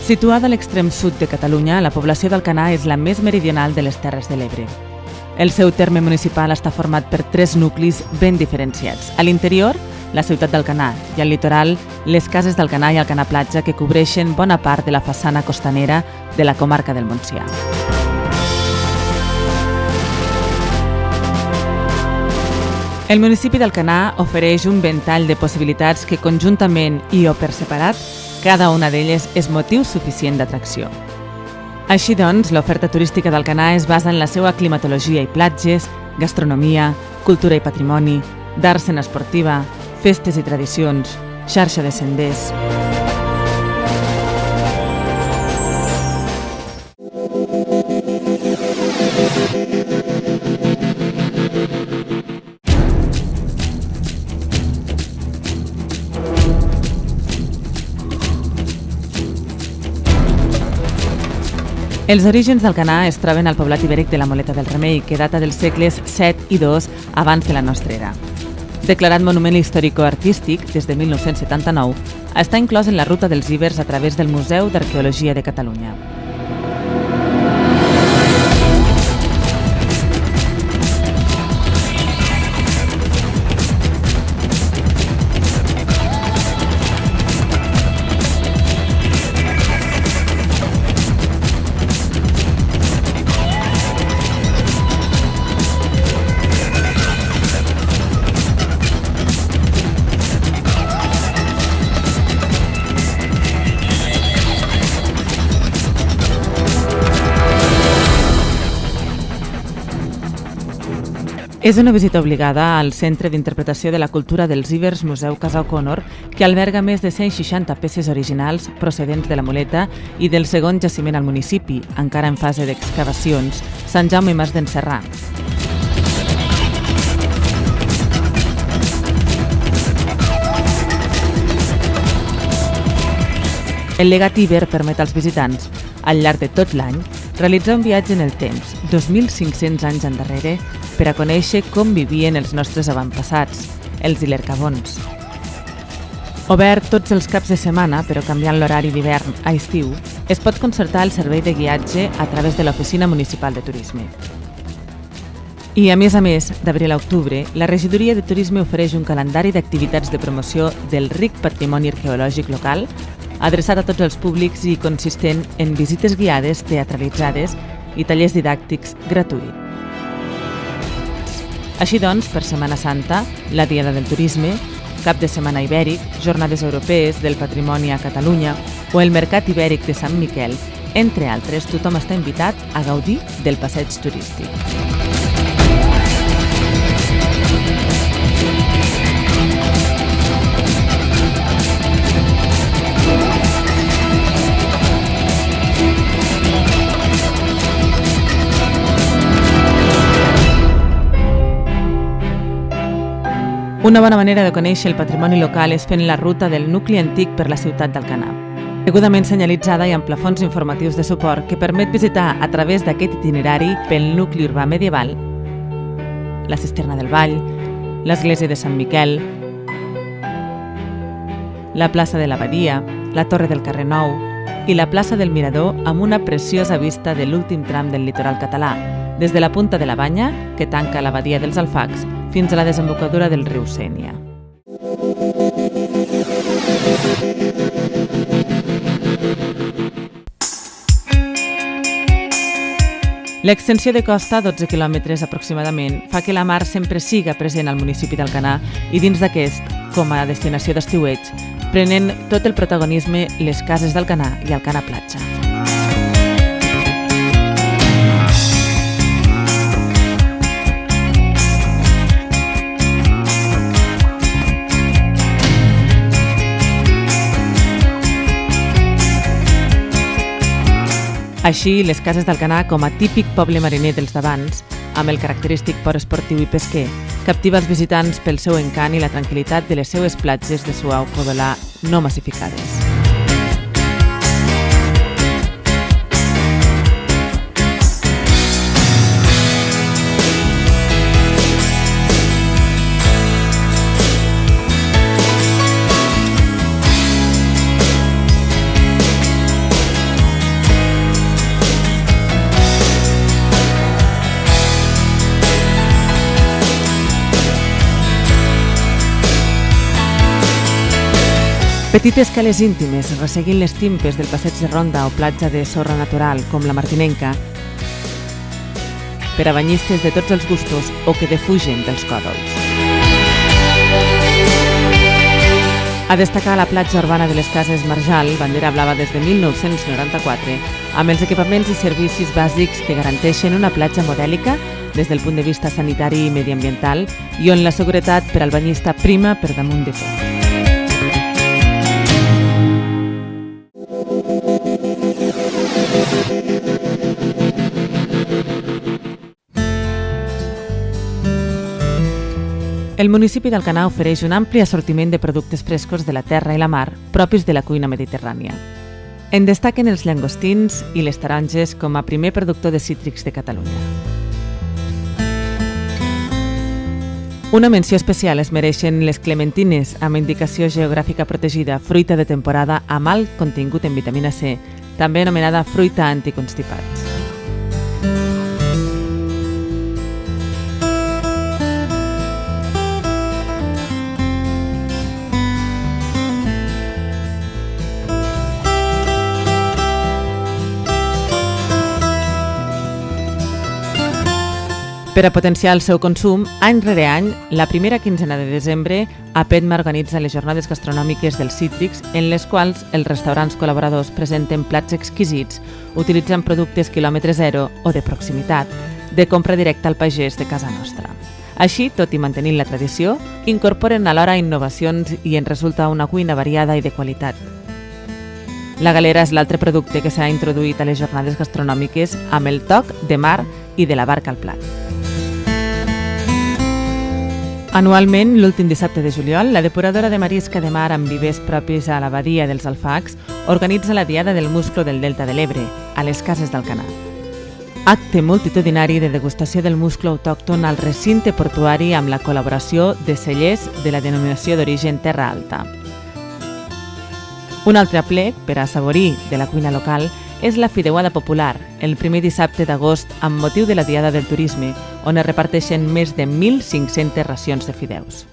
Situada a l'extrem sud de Catalunya, la població d'Alcanar és la més meridional de les Terres de l'Ebre. El seu terme municipal està format per 3 nuclis ben diferenciats. A l'interior, la ciutat d'Alcanar, i al litoral, les cases d'Alcanar i Alcanar Platja, que cobreixen bona part de la façana costanera de la comarca del Montsià. El municipi d'Alcanar ofereix un ventall de possibilitats que conjuntament i o per separat, cada una d'elles és motiu suficient d'atracció. Així doncs, l'oferta turística d'Alcanar es basa en la seva climatologia i platges, gastronomia, cultura i patrimoni, d'escena esportiva, festes i tradicions, xarxa de senders. Els orígens d'Alcanar es troben al poblat ibèric de la Moleta del Remei, que data dels segles VII i II abans de la nostra era. Declarat monument històrico-artístic des de 1979, està inclòs en la ruta dels ibers a través del Museu d'Arqueologia de Catalunya. És una visita obligada al Centre d'Interpretació de la Cultura dels Ibers Museu Casa O'Connor, que alberga més de 160 peces originals procedents de la Moleta i del segon jaciment al municipi, encara en fase d'excavacions, Sant Jaume i Mas d'en Serrà. El legat Iber permet als visitants, al llarg de tot l'any, realitzar un viatge en el temps, 2.500 anys endarrere, per a conèixer com vivien els nostres avantpassats, els ilercavons. Obert tots els caps de setmana, però canviant l'horari d'hivern a estiu, es pot concertar el servei de guiatge a través de l'Oficina Municipal de Turisme. I, a més, d'abril a octubre, la Regidoria de Turisme ofereix un calendari d'activitats de promoció del ric patrimoni arqueològic local, adreçat a tots els públics i consistent en visites guiades teatralitzades i tallers didàctics gratuïts. Així doncs, per Setmana Santa, la Diada del Turisme, Cap de Setmana Ibèric, Jornades Europees del Patrimoni a Catalunya o el Mercat Ibèric de Sant Miquel, entre altres, tothom està invitat a gaudir del passeig turístic. Una bona manera de conèixer el patrimoni local és fent la ruta del nucli antic per la ciutat d'Alcanar, degudament senyalitzada i amb plafons informatius de suport que permet visitar a través d'aquest itinerari pel nucli urbà medieval, la Cisterna del Vall, l'església de Sant Miquel, la plaça de l'Abadia, la Torre del Carrer Nou i la plaça del Mirador amb una preciosa vista de l'últim tram del litoral català, des de la punta de la Banya, que tanca l'Abadia dels Alfacs, fins a la desembocadura del riu Sénia. L'extensió de costa, 12 quilòmetres aproximadament, fa que la mar sempre siga present al municipi d'Alcanar i dins d'aquest, com a destinació d'estiueig, prenen tot el protagonisme les cases d'Alcanar i Alcanar Platja. Així, les Cases d'Alcanar, com a típic poble mariner dels d'abans, amb el característic port esportiu i pesquer, captiva els visitants pel seu encant i la tranquil·litat de les seues platges de suau codolà no massificades. Petites cales íntimes resseguint les timpes del passeig de ronda o platja de sorra natural com la Martinenca per a banyistes de tots els gustos o que defugen dels còdols. A destacar la platja urbana de les Cases Marjal, bandera blava des de 1994, amb els equipaments i servicis bàsics que garanteixen una platja modèlica des del punt de vista sanitari i mediambiental i on la seguretat per al banyista prima per damunt de tot. El municipi d'Alcanar ofereix un ampli assortiment de productes frescos de la terra i la mar propis de la cuina mediterrània. En destaquen els llangostins i les taronges com a primer productor de cítrics de Catalunya. Una menció especial es mereixen les clementines amb indicació geogràfica protegida, fruita de temporada amb alt contingut en vitamina C, també anomenada fruita anticonstipats. Per a potenciar el seu consum, any rere any, la primera quinzena de desembre, APEDMA organitza les jornades gastronòmiques dels cítrics, en les quals els restaurants col·laboradors presenten plats exquisits utilitzant productes quilòmetre zero o de proximitat, de compra directa al pagès de casa nostra. Així, tot i mantenint la tradició, incorporen alhora innovacions i en resulta una cuina variada i de qualitat. La galera és l'altre producte que s'ha introduït a les jornades gastronòmiques amb el toc de mar i de la barca al plat. Anualment, l'últim dissabte de juliol, la depuradora de marisca de mar amb vivers propis a la badia dels Alfacs organitza la Diada del Musclo del Delta de l'Ebre, a les Cases d'Alcanar. Acte multitudinari de degustació del musclo autòcton al recinte portuari amb la col·laboració de cellers de la denominació d'origen Terra Alta. Un altre aplec, per a assaborir de la cuina local, és la Fideuada Popular, el primer dissabte d'agost amb motiu de la Diada del Turisme, on es reparteixen més de 1.500 racions de fideus.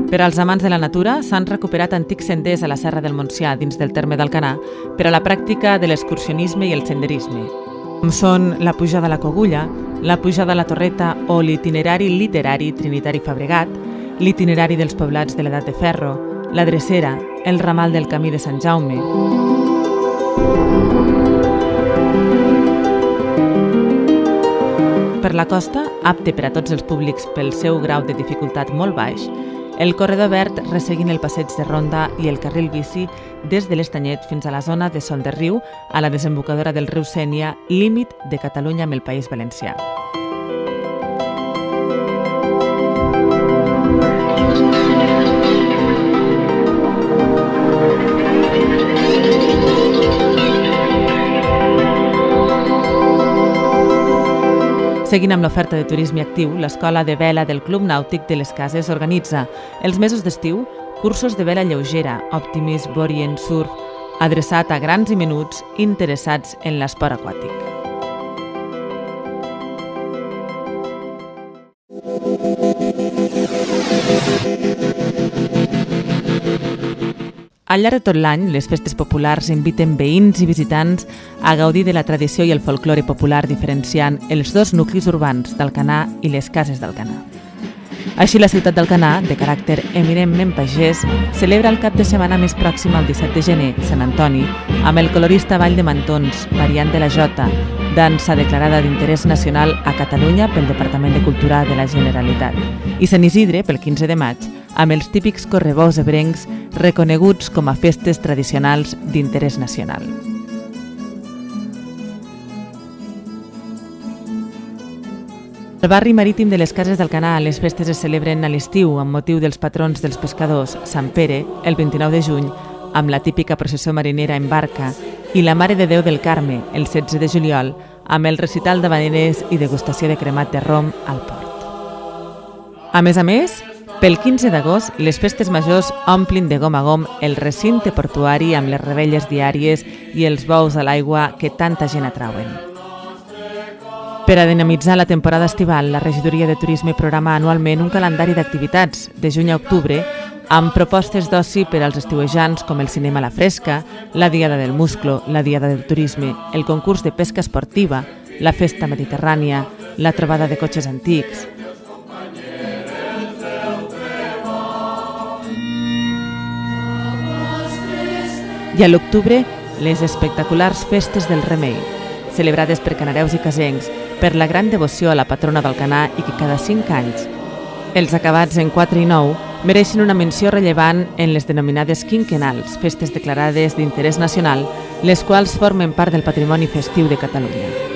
Per als amants de la natura, s'han recuperat antics senders a la Serra del Montsià, dins del terme d'Alcanar, per a la pràctica de l'excursionisme i el senderisme, com són la pujada a la Cogulla, la pujada a la Torreta o l'itinerari literari Trinitari Fabregat, l'itinerari dels poblats de l'Edat de Ferro, la Drecera, el ramal del Camí de Sant Jaume. Per la costa, apte per a tots els públics pel seu grau de dificultat molt baix, el corredor verd resseguint el passeig de Ronda i el carril bici des de l'Estanyet fins a la zona de Sol de Riu, a la desembocadura del riu Sénia, límit de Catalunya amb el País Valencià. Seguint amb l'oferta de turisme actiu, l'Escola de Vela del Club Nàutic de les Cases organitza, els mesos d'estiu, cursos de vela lleugera, Optimist, Borient, Surf, adreçat a grans i menuts interessats en l'esport aquàtic. Al llarg de tot l'any, les festes populars inviten veïns i visitants a gaudir de la tradició i el folklore popular diferenciant els dos nuclis urbans d'Alcanar i les Cases d'Alcanar. Així, la ciutat d'Alcanar, de caràcter eminentment pagès, celebra el cap de setmana més pròxim al 17 de gener, Sant Antoni, amb el colorista Ball de Mantons, variant de la Jota, dansa declarada d'interès nacional a Catalunya pel Departament de Cultura de la Generalitat, i Sant Isidre, pel 15 de maig, amb els típics correbous ebrencs reconeguts com a festes tradicionals d'interès nacional. Al barri marítim de les Cases d'Alcanar, les festes es celebren a l'estiu amb motiu dels patrons dels pescadors, Sant Pere, el 29 de juny, amb la típica processó marinera en barca, i la Mare de Déu del Carme, el 16 de juliol, amb el recital d'havaneres i degustació de cremat de rom al port. A més, pel 15 d'agost, les festes majors omplin de gom a gom el recinte portuari amb les revetlles diàries i els bous a l'aigua que tanta gent atrauen. Per a dinamitzar la temporada estival, la Regidoria de Turisme programa anualment un calendari d'activitats de juny a octubre amb propostes d'oci per als estiuejants com el cinema a la fresca, la Diada del Musclo, la Diada del Turisme, el concurs de pesca esportiva, la Festa Mediterrània, la trobada de cotxes antics. I a l'octubre, les espectaculars Festes del Remei, celebrades per canareus i casencs, per la gran devoció a la patrona d'Alcanar i que cada 5 anys. Els acabats en 4 i 9 mereixen una menció rellevant en les denominades quinquenals, festes declarades d'interès nacional, les quals formen part del patrimoni festiu de Catalunya.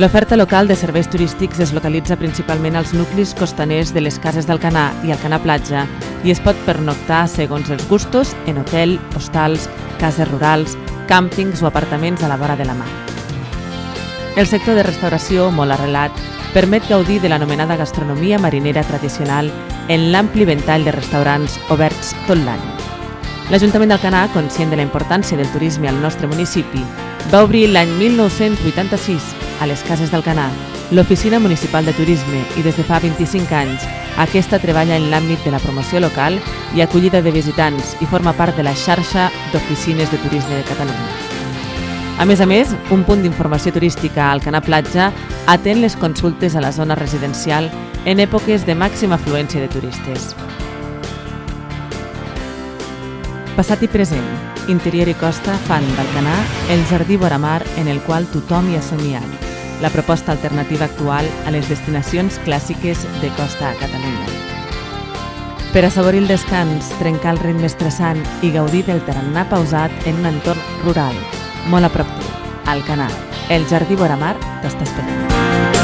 L'oferta local de serveis turístics es localitza principalment als nuclis costaners de les Cases d'Alcanar i Alcanar Platja i es pot pernoctar segons els gustos en hotel, hostals, cases rurals, càmpings o apartaments a la vora de la mar. El sector de restauració, molt arrelat, permet gaudir de l'anomenada gastronomia marinera tradicional en l'ampli ventall de restaurants oberts tot l'any. L'Ajuntament d'Alcanar, conscient de la importància del turisme al nostre municipi, va obrir l'any 1986 a les Cases d'Alcanar l'Oficina Municipal de Turisme i des de fa 25 anys aquesta treballa en l'àmbit de la promoció local i acollida de visitants i forma part de la xarxa d'oficines de turisme de Catalunya. A més, un punt d'informació turística a Alcanar Platja atén les consultes a la zona residencial en èpoques de màxima afluència de turistes. Passat i present, interior i costa fan d'Alcanar el jardí vora mar en el qual tothom hi ha somiat, la proposta alternativa actual a les destinacions clàssiques de costa a Catalunya. Per assaborir el descans, trencar el ritme estressant i gaudir del tarannà pausat en un entorn rural, molt a prop teu, Alcanar, el jardí vora mar t'està esperant.